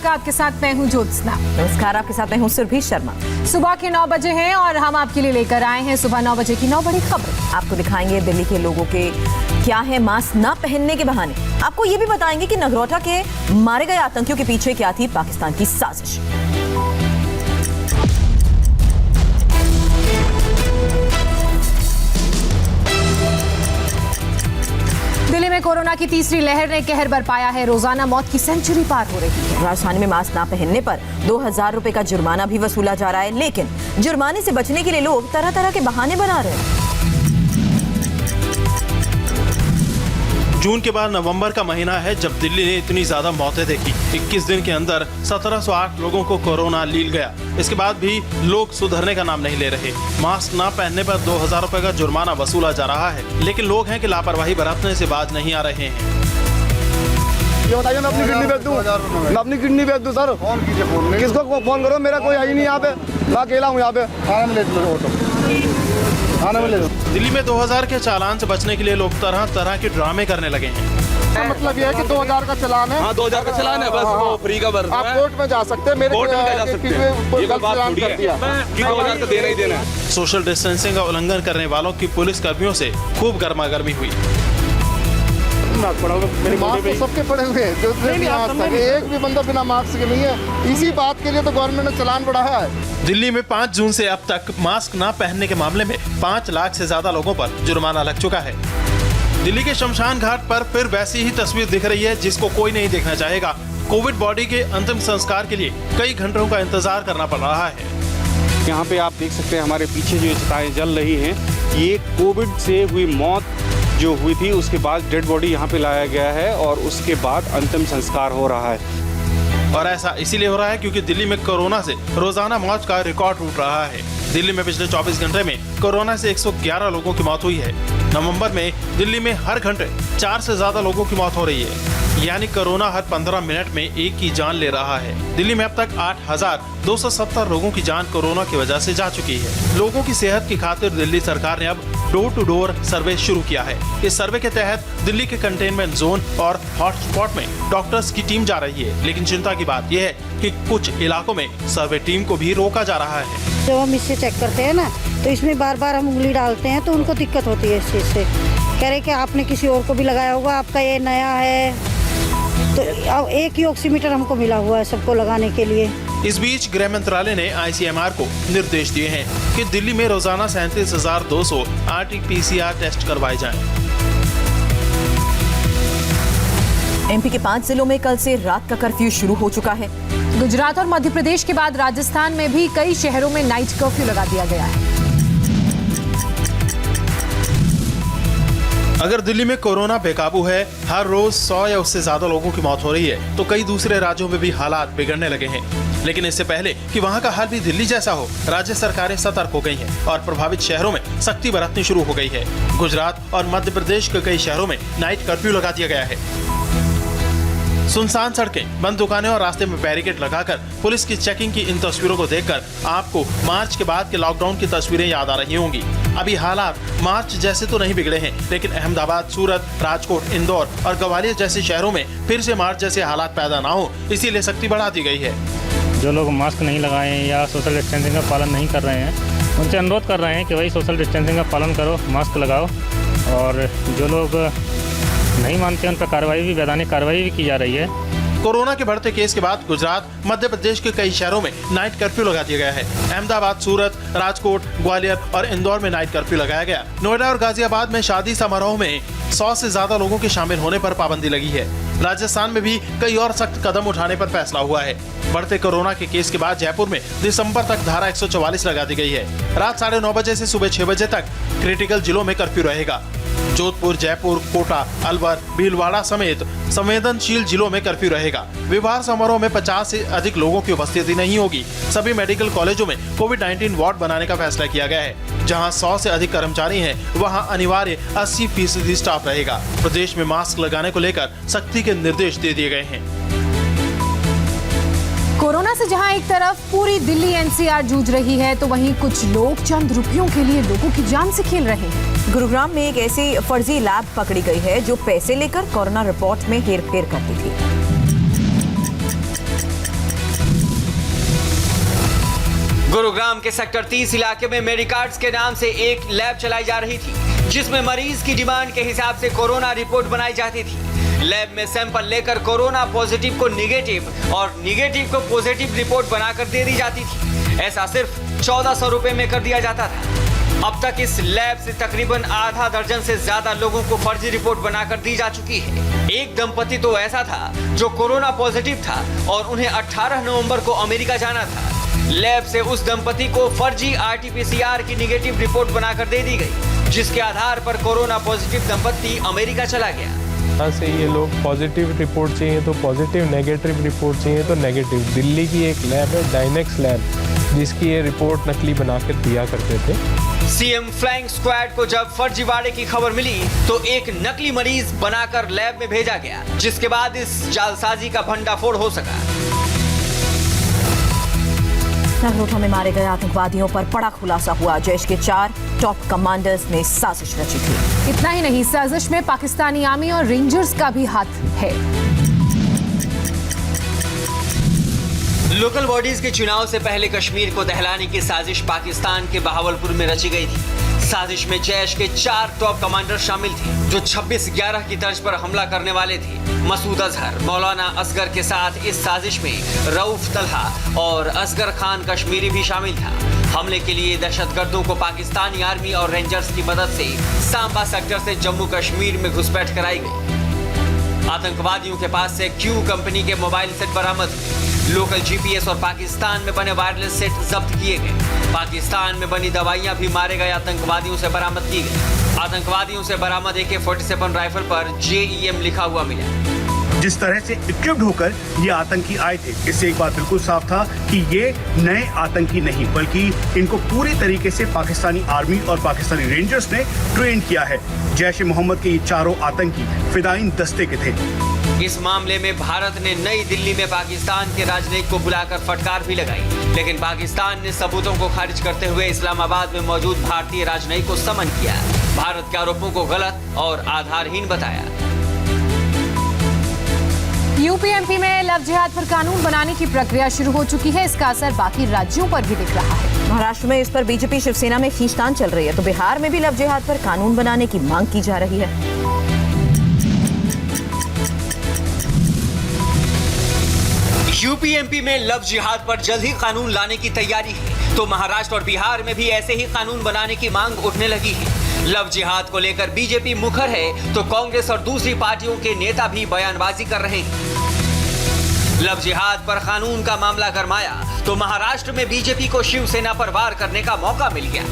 आपके साथ मैं हूं ज्योत्सना। नमस्कार, आपके साथ मैं हूं सुरभि शर्मा। सुबह के 9 बजे हैं और हम आपके लिए लेकर आए हैं सुबह 9 बजे की 9 बड़ी खबर। आपको दिखाएंगे दिल्ली के लोगों के क्या है मास्क ना पहनने के बहाने। आपको ये भी बताएंगे कि नगरोटा के मारे गए आतंकियों के पीछे क्या थी पाकिस्तान की साजिश। दिल्ली में कोरोना की तीसरी लहर ने कहर बरपाया है। रोजाना मौत की सेंचुरी पार हो रही है। राजधानी में मास्क ना पहनने पर 2000 रुपए का जुर्माना भी वसूला जा रहा है, लेकिन जुर्माने से बचने के लिए लोग तरह तरह के बहाने बना रहे हैं। जून के बाद नवंबर का महीना है जब दिल्ली ने इतनी ज्यादा मौतें देखी। 21 दिन के अंदर 1708 लोगों को कोरोना लील गया। इसके बाद भी लोग सुधरने का नाम नहीं ले रहे। मास्क ना पहनने पर 2000 रुपए का जुर्माना वसूला जा रहा है, लेकिन लोग हैं कि लापरवाही बरतने से बाज नहीं आ रहे हैं। ये बताइए, मैं अपनी किडनी बेच दूं? मैं अपनी किडनी बेच दूं सर? फोन कीजिए, फोन किसको फोन करो? मेरा कोई है ही नहीं यहाँ पे, मैं अकेला हूँ यहाँ पे। थाने में ले लो, थाने में ले लो। दिल्ली में 2000 के चालान से बचने के लिए लोग तरह तरह के ड्रामे करने लगे हैं। मतलब ये है कि 2000 का चलान है। हाँ, 2000 का चलान है, बस वो फ्री का भरना है। आप कोर्ट में जा सकते हैं, मेरे कोर्ट में जा सकते हैं। ये कोई बात थोड़ी है कि 2000 का देना ही देना है। सोशल डिस्टेंसिंग का उल्लंघन करने वालों की पुलिस कर्मियों से खूब गर्मागर्मी हुई। मास्क तो सबके पड़े हुए हैं, जो एक भी बंदा बिना मास्क के नहीं है। इसी बात के लिए तो गवर्नमेंट ने चलान बढ़ाया है। दिल्ली में 5 जून से अब तक मास्क ना पहनने के मामले में 5 लाख से ज्यादा लोगों पर जुर्माना लग चुका है। दिल्ली के शमशान घाट पर फिर वैसी ही तस्वीर दिख रही है जिसको कोई नहीं देखना चाहेगा। कोविड बॉडी के अंतिम संस्कार के लिए कई घंटों का इंतजार करना पड़ रहा है। यहाँ पे आप देख सकते हैं हमारे पीछे जो चिताएं जल रही हैं, ये कोविड से हुई मौत जो हुई थी उसके बाद डेड बॉडी यहाँ पे लाया गया है और उसके बाद अंतिम संस्कार हो रहा है। और ऐसा इसीलिए हो रहा है क्योंकि दिल्ली में कोरोना से रोजाना मौत का रिकॉर्ड टूट रहा है। दिल्ली में पिछले 24 घंटे में कोरोना से 111 लोगों की मौत हुई है। नवंबर में दिल्ली में हर घंटे 4 से ज्यादा लोगों की मौत हो रही है, यानी कोरोना हर 15 मिनट में एक की जान ले रहा है। दिल्ली में अब तक 8270 लोगों की जान कोरोना की वजह से जा चुकी है। लोगों की सेहत की खातिर दिल्ली सरकार ने अब डोर टू डोर सर्वे शुरू किया है। इस सर्वे के तहत दिल्ली के कंटेनमेंट जोन और हॉटस्पॉट में डॉक्टर्स की टीम जा रही है, लेकिन चिंता की बात यह है कि कुछ इलाकों में सर्वे टीम को भी रोका जा रहा है। जब हम इससे चेक करते हैं ना, तो इसमें बार बार हम उंगली डालते हैं तो उनको दिक्कत होती है इस चीज़ से। कह रहे कि आपने किसी और को भी लगाया होगा, आपका ये नया है। तो अब एक ही ऑक्सीमीटर हमको मिला हुआ है सबको लगाने के लिए। इस बीच गृह मंत्रालय ने ICMR को निर्देश दिए हैं कि दिल्ली में रोजाना 37,200 RT-PCR टेस्ट करवाए जाएं। MP के 5 जिलों में कल से रात का कर्फ्यू शुरू हो चुका है। गुजरात और मध्य प्रदेश के बाद राजस्थान में भी कई शहरों में नाइट कर्फ्यू लगा दिया गया है। अगर दिल्ली में कोरोना बेकाबू है, हर रोज 100 या उससे ज्यादा लोगों की मौत हो रही है, तो कई दूसरे राज्यों में भी हालात बिगड़ने लगे हैं। लेकिन इससे पहले कि वहां का हाल भी दिल्ली जैसा हो, राज्य सरकारें सतर्क हो गई हैं और प्रभावित शहरों में सख्ती बरतनी शुरू हो गई है। गुजरात और मध्य प्रदेश के कई शहरों में नाइट कर्फ्यू लगा दिया गया है। सुनसान सड़कें, बंद दुकानें और रास्ते में बैरिकेड लगाकर पुलिस की चेकिंग की इन तस्वीरों को देखकर आपको मार्च के बाद के लॉकडाउन की तस्वीरें याद आ रही होंगी। अभी हालात मार्च जैसे तो नहीं बिगड़े हैं, लेकिन अहमदाबाद, सूरत, राजकोट, इंदौर और ग्वालियर जैसे शहरों में फिर से मार्च जैसे हालात पैदा ना हो, इसीलिए सख्ती बढ़ा दी गई है। जो लोग मास्क नहीं लगाए हैं या सोशल डिस्टेंसिंग का पालन नहीं कर रहे हैं, उनसे अनुरोध कर रहे हैं कि भाई सोशल डिस्टेंसिंग का पालन करो, मास्क लगाओ। और जो लोग नहीं मानते उन पर वैधानिक कार्रवाई भी की जा रही है। कोरोना के बढ़ते केस के बाद गुजरात, मध्य प्रदेश के कई शहरों में नाइट कर्फ्यू लगा दिया गया है। अहमदाबाद, सूरत, राजकोट, ग्वालियर और इंदौर में नाइट कर्फ्यू लगाया गया। नोएडा और गाजियाबाद में शादी समारोह में 100 से ज्यादा लोगों के शामिल होने पर पाबंदी लगी है। राजस्थान में भी कई और सख्त कदम उठाने पर फैसला हुआ है। बढ़ते कोरोना के केस के बाद जयपुर में दिसंबर तक धारा 144 लगा दी गई है। रात 9:30 बजे से सुबह 6 बजे तक क्रिटिकल जिलों में कर्फ्यू रहेगा। जोधपुर, जयपुर, कोटा, अलवर, भीलवाड़ा समेत संवेदनशील जिलों में कर्फ्यू रहेगा। विवाह समारोह में 50 से अधिक लोगों की उपस्थिति नहीं होगी। सभी मेडिकल कॉलेजों में कोविड-19 वार्ड बनाने का फैसला किया गया है। जहां 100 से अधिक कर्मचारी हैं, वहां अनिवार्य 80% स्टाफ रहेगा। प्रदेश में मास्क लगाने को लेकर सख्ती के निर्देश दे दिए गए हैं। कोरोना से जहां एक तरफ पूरी दिल्ली NCR जूझ रही है, तो वहीं कुछ लोग चंद रुपयों के लिए लोगों की जान से खेल रहे हैं। गुरुग्राम में एक ऐसी फर्जी लैब पकड़ी गई है जो पैसे लेकर कोरोना रिपोर्ट में हेरफेर करती थी। गुरुग्राम के सेक्टर 30 इलाके में मेडिकार्ड्स के नाम से एक लैब चलाई जा रही थी, जिसमें मरीज की डिमांड के हिसाब से कोरोना रिपोर्ट बनाई जाती थी। लैब में सैंपल लेकर कोरोना पॉजिटिव को निगेटिव और निगेटिव को पॉजिटिव रिपोर्ट बनाकर दे दी जाती थी। ऐसा सिर्फ 1400 रुपए में कर दिया जाता था। अब तक इस लैब से तकरीबन आधा दर्जन से ज्यादा लोगों को फर्जी रिपोर्ट बनाकर दी जा चुकी है। एक दंपति तो ऐसा था जो कोरोना पॉजिटिव था और उन्हें 18 नवंबर को अमेरिका जाना था। लैब से उस दंपति को फर्जी RT-PCR की निगेटिव रिपोर्ट बनाकर दे दी गई, जिसके आधार पर कोरोना पॉजिटिव दंपति अमेरिका चला गया। यहाँ से ये लोग पॉजिटिव रिपोर्ट चाहिए तो पॉजिटिव, नेगेटिव रिपोर्ट चाहिए तो नेगेटिव। दिल्ली की एक लैब है डायनेक्स लैब, जिसकी ये रिपोर्ट नकली बनाकर दिया करते थे। सीएम फ्लाइंग स्क्वाड को जब फर्जीवाड़े की खबर मिली तो एक नकली मरीज बनाकर लैब में भेजा गया, जिसके बाद इस जालसाजी का भंडाफोड़ हो सका। नगरोटा में मारे गए आतंकवादियों पर बड़ा खुलासा हुआ। जैश के 4 टॉप कमांडर्स ने साजिश रची थी। इतना ही नहीं, साजिश में पाकिस्तानी आर्मी और रेंजर्स का भी हाथ है। लोकल बॉडीज के चुनाव से पहले कश्मीर को दहलाने की साजिश पाकिस्तान के बहावलपुर में रची गई थी। साजिश में जैश के 4 टॉप कमांडर शामिल थे, जो 26/11 की तर्ज पर हमला करने वाले थे। मसूद अजहर, मौलाना असगर के साथ इस साजिश में रऊफ तलहा और असगर खान कश्मीरी भी शामिल था। हमले के लिए दहशतगर्दों को पाकिस्तानी आर्मी और रेंजर्स की मदद से सांबा सेक्टर से जम्मू कश्मीर में घुसपैठ कराई गई। आतंकवादियों के पास से क्यू कंपनी के मोबाइल सेट बरामद हुए। लोकल GPS और पाकिस्तान में बने वायरलेस सेट जब्त किए गए। पाकिस्तान में बनी दवाइयां भी मारे गए आतंकवादियों से बरामद की गई। आतंकवादियों से बरामद AK-47 राइफल पर JEM लिखा हुआ मिला। जिस तरह से इक्विप्ड होकर ये आतंकी आए थे, इससे एक बात बिल्कुल साफ था कि ये नए आतंकी नहीं, बल्कि इनको पूरी तरीके से पाकिस्तानी आर्मी और पाकिस्तानी रेंजर्स ने ट्रेन किया है। जैश ए मोहम्मद के ये चारों आतंकी फिदायीन दस्ते के थे। इस मामले में भारत ने नई दिल्ली में पाकिस्तान के राजनयिक को बुलाकर फटकार भी लगाई, लेकिन पाकिस्तान ने सबूतों को खारिज करते हुए इस्लामाबाद में मौजूद भारतीय राजनयिक को समन किया। भारत के आरोपों को गलत और आधारहीन बताया। UP-MP में लव जिहाद पर कानून बनाने की प्रक्रिया शुरू हो चुकी है। इसका असर बाकी राज्यों पर भी दिख रहा है। महाराष्ट्र में इस पर बीजेपी शिवसेना में खींचतान चल रही है, तो बिहार में भी लव जिहाद पर कानून बनाने की मांग की जा रही है। UP-MP में लव जिहाद पर जल्द ही कानून लाने की तैयारी है, तो महाराष्ट्र और बिहार में भी ऐसे ही कानून बनाने की मांग उठने लगी है। लव जिहाद को लेकर बीजेपी मुखर है, तो कांग्रेस और दूसरी पार्टियों के नेता भी बयानबाजी कर रहे हैं। लव जिहाद पर कानून का मामला गरमाया तो महाराष्ट्र में बीजेपी को शिवसेना पर वार करने का मौका मिल गया।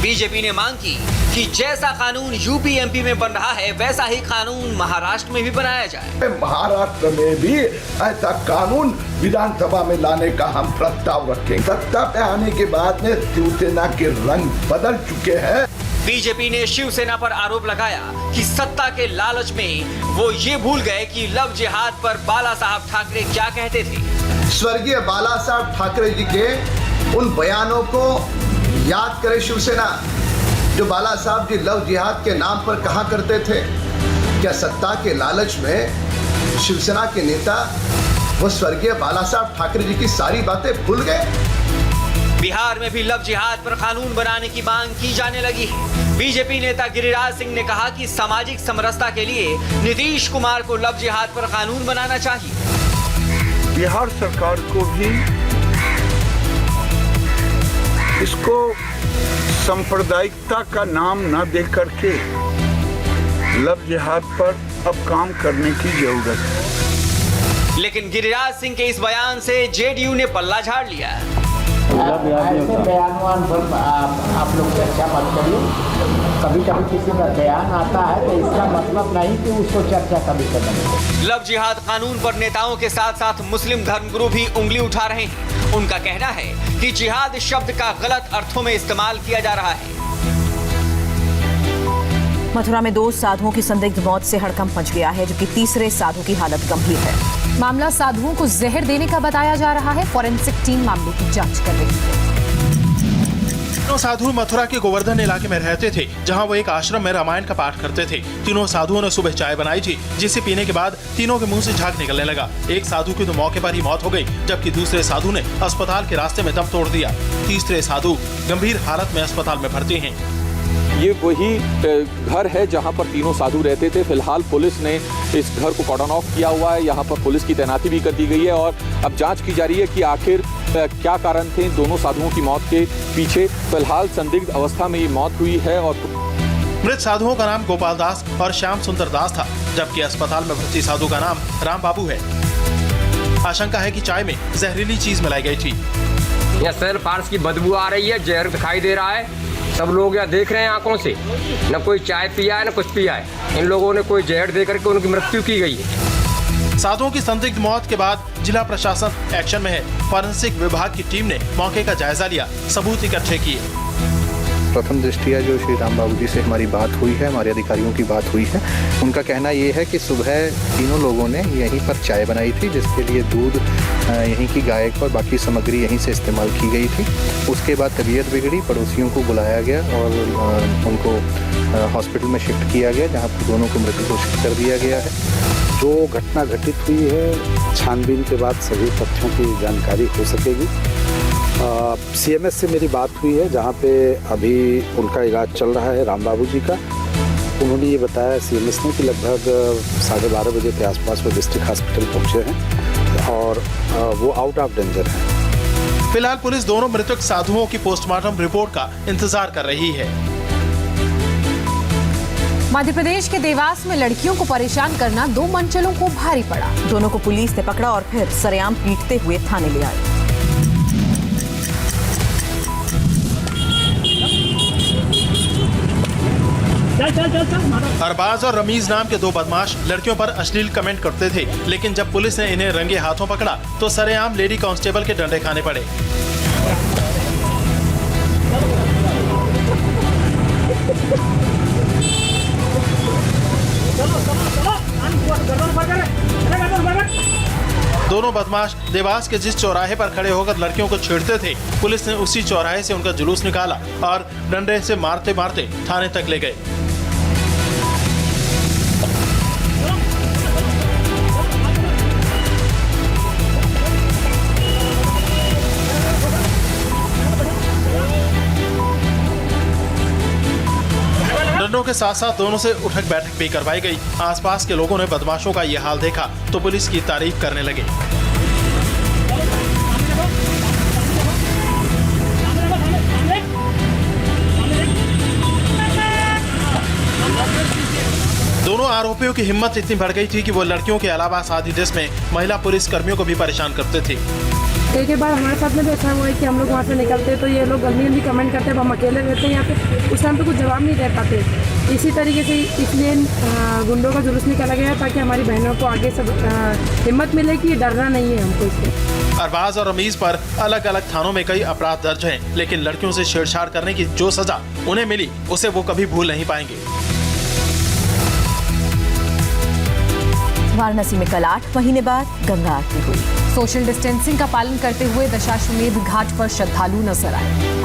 बीजेपी ने मांग की कि जैसा कानून UP-MP में बन रहा है, वैसा ही कानून महाराष्ट्र में भी बनाया जाए। महाराष्ट्र में भी ऐसा कानून विधानसभा में लाने का हम प्रस्ताव रखेंगे। सत्ता पे आने के बाद में शिवसेना के रंग बदल चुके हैं। बीजेपी ने शिवसेना पर आरोप लगाया कि सत्ता के लालच में वो ये भूल गए कि लव जिहाद पर बाला साहब ठाकरे क्या कहते थे। स्वर्गीय बाला साहब ठाकरे जी के उन बयानों को याद करे शिवसेना, जो बाला साहब जी लव जिहाद के नाम पर कहा करते थे। क्या सत्ता के लालच में शिवसेना के नेता वो स्वर्गीय बाला साहब ठाकरे जी की सारी बातें भूल गए? बिहार में भी लव जिहाद पर कानून बनाने की मांग की जाने लगी है। बीजेपी नेता गिरिराज सिंह ने कहा कि सामाजिक समरसता के लिए नीतीश कुमार को लव जिहाद पर कानून बनाना चाहिए। बिहार सरकार को भी इसको सांप्रदायिकता का नाम न दे करके लव जिहाद पर अब काम करने की जरूरत है। लेकिन गिरिराज सिंह के इस बयान से JDU ने पल्ला झाड़ लिया। ऐसे बयान पर आप लोग चर्चा मत करिए। कभी कभी किसी का बयान आता है तो इसका मतलब नहीं कि उसको चर्चा कभी करें। लव जिहाद कानून पर नेताओं के साथ साथ मुस्लिम धर्मगुरु भी उंगली उठा रहे हैं। उनका कहना है कि जिहाद शब्द का गलत अर्थों में इस्तेमाल किया जा रहा है। मथुरा में 2 साधुओं की संदिग्ध मौत से हड़कंप मच गया है, जबकि तीसरे साधु की हालत गंभीर है। मामला साधुओं को जहर देने का बताया जा रहा है। फॉरेंसिक टीम मामले की जांच कर रही है। तीनों साधु मथुरा के गोवर्धन इलाके में रहते थे, जहां वो एक आश्रम में रामायण का पाठ करते थे। तीनों साधुओं ने सुबह चाय बनाई थी, जिसे पीने के बाद तीनों के मुंह से झाग निकलने लगा। एक साधु की तो मौके पर ही मौत हो गई, जबकि दूसरे साधु ने अस्पताल के रास्ते में दम तोड़ दिया। तीसरे साधु गंभीर हालत में अस्पताल में भर्ती हैं। ये वही घर है जहां पर तीनों साधु रहते थे। फिलहाल पुलिस ने इस घर को कॉर्डन ऑफ किया हुआ है। यहाँ पर पुलिस की तैनाती भी कर दी गई है और अब जांच की जा रही है कि आखिर क्या कारण थे दोनों साधुओं की मौत के पीछे। फिलहाल संदिग्ध अवस्था में ये मौत हुई है। और मृत साधुओं का नाम गोपाल दास और श्याम सुंदर दास था, जबकि अस्पताल में भर्ती साधु का नाम राम बाबू है। आशंका है कि चाय में जहरीली चीज मिलाई गई थी। यह सेल फार्स की बदबू आ रही है, जहर दिखाई दे रहा है। सब लोग यहाँ देख रहे हैं आंखों से, न कोई चाय पिया है न कुछ पिया है। इन लोगों ने कोई जहर दे करके उनकी मृत्यु की गई है। साधुओं की संदिग्ध मौत के बाद जिला प्रशासन एक्शन में है। फॉरेंसिक विभाग की टीम ने मौके का जायजा लिया, सबूत इकट्ठे किए। प्रथम दृष्टिया जो श्री राम बाबू जी से हमारी बात हुई है, हमारे अधिकारियों की बात हुई है, उनका कहना ये है कि सुबह तीनों लोगों ने यहीं पर चाय बनाई थी, जिसके लिए दूध यहीं की गाय और बाकी सामग्री यहीं से इस्तेमाल की गई थी। उसके बाद तबीयत बिगड़ी, पड़ोसियों को बुलाया गया और उनको हॉस्पिटल में शिफ्ट किया गया, जहाँ पर दोनों को मृत घोषित कर दिया गया है। जो घटना घटित हुई है, छानबीन के बाद सभी तथ्यों की जानकारी हो सकेगी। CMS से मेरी बात हुई है, जहाँ पे अभी उनका इलाज चल रहा है राम बाबू जी का। उन्होंने ये बताया CMS ने कि लगभग 12:30 बजे के आसपास वो डिस्ट्रिक्ट हॉस्पिटल पहुँचे हैं और वो आउट ऑफ डेंजर हैं। फिलहाल पुलिस दोनों मृतक साधुओं की पोस्टमार्टम रिपोर्ट का इंतजार कर रही है। मध्य प्रदेश के देवास में लड़कियों को परेशान करना दो मनचलों को भारी पड़ा। दोनों को पुलिस ने पकड़ा और फिर सरेआम पीटते हुए थाने ले आए। अरबाज और रमीज नाम के दो बदमाश लड़कियों पर अश्लील कमेंट करते थे, लेकिन जब पुलिस ने इन्हें रंगे हाथों पकड़ा तो सरेआम लेडी कांस्टेबल के डंडे खाने पड़े। दोनों बदमाश देवास के जिस चौराहे पर खड़े होकर लड़कियों को छेड़ते थे, पुलिस ने उसी चौराहे से उनका जुलूस निकाला और डंडे से मारते मारते थाने तक ले गए। डंडों के साथ साथ दोनों से उठक बैठक भी करवाई गई। आसपास के लोगों ने बदमाशों का यह हाल देखा तो पुलिस की तारीफ करने लगे। दोनों आरोपियों की हिम्मत इतनी बढ़ गई थी कि वो लड़कियों के अलावा सादी ड्रेस में महिला पुलिस कर्मियों को भी परेशान करते थे। एक बार हमारे साथ में भी ऐसा हुआ है कि हम लोग वहाँ से निकलते तो ये लोग गंदी गंदी कमेंट करते हैं, हम अकेले रहते हैं यहाँ पे, उस टाइम पे कुछ जवाब नहीं दे पाते। इसी तरीके से इसलिए गुंडों का जुलूस निकाला गया ताकि हमारी बहनों को आगे सब हिम्मत मिले कि डरना नहीं है हमको इससे। अरबाज और रमीज पर अलग अलग थानों में कई अपराध दर्ज हैं, लेकिन लड़कियों से छेड़छाड़ करने की जो सजा उन्हें मिली उसे वो कभी भूल नहीं पाएंगे। वाराणसी में कल 8 महीने बाद गंगा आरती हुई। सोशल डिस्टेंसिंग का पालन करते हुए दशाश्वमेध घाट पर श्रद्धालु नजर आए।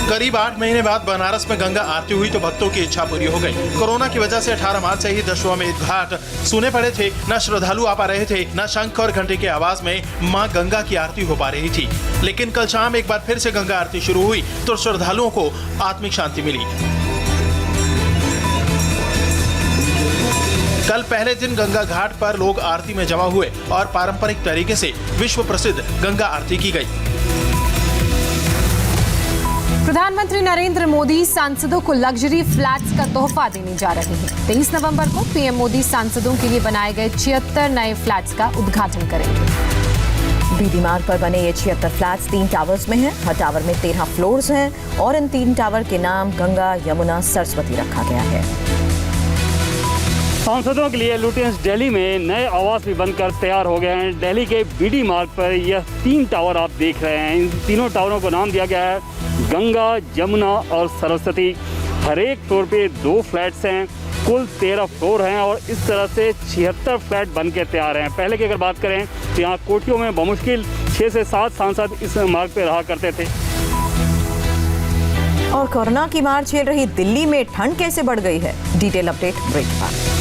करीब 8 महीने बाद बनारस में गंगा आरती हुई तो भक्तों की इच्छा पूरी हो गई। कोरोना की वजह से 18 मार्च से ही दशाश्वमेध घाट सूने पड़े थे, न श्रद्धालु आ पा रहे थे, न शंख और घंटे की आवाज में मां गंगा की आरती हो पा रही थी। लेकिन कल शाम एक बार फिर से गंगा आरती शुरू हुई तो श्रद्धालुओं को आत्मिक शांति मिली। कल पहले दिन गंगा घाट पर लोग आरती में जमा हुए और पारंपरिक तरीके से विश्व प्रसिद्ध गंगा आरती की गई। प्रधानमंत्री नरेंद्र मोदी सांसदों को लग्जरी फ्लैट्स का तोहफा देने जा रहे हैं। 23 नवंबर को पीएम मोदी सांसदों के लिए बनाए गए 76 नए फ्लैट्स का उद्घाटन करेंगे। बीडी मार्ग पर बने ये 76 फ्लैट्स 3 टावर्स में हैं। हर टावर में 13 फ्लोर्स हैं और इन 3 टावर के नाम गंगा, यमुना, सरस्वती रखा गया है। सांसदों के लिए लुटियंस दिल्ली में नए आवास भी बनकर तैयार हो गए हैं। दिल्ली के बीडी मार्ग पर यह 3 टावर आप देख रहे हैं। इन तीनों टावरों को नाम दिया गया है गंगा, यमुना और सरस्वती। हर एक फ्लोर पे 2 फ्लैट्स हैं, कुल 13 फ्लोर हैं और इस तरह से 76 फ्लैट बन के तैयार हैं। पहले की अगर बात करें तो यहाँ कोठियों में बमुश्किल 6 से 7 सांसद इस मार्ग पे रहा करते थे। और कोरोना की मार झेल रही दिल्ली में ठंड कैसे बढ़ गई है, डिटेल अपडेट ब्रेक के बाद।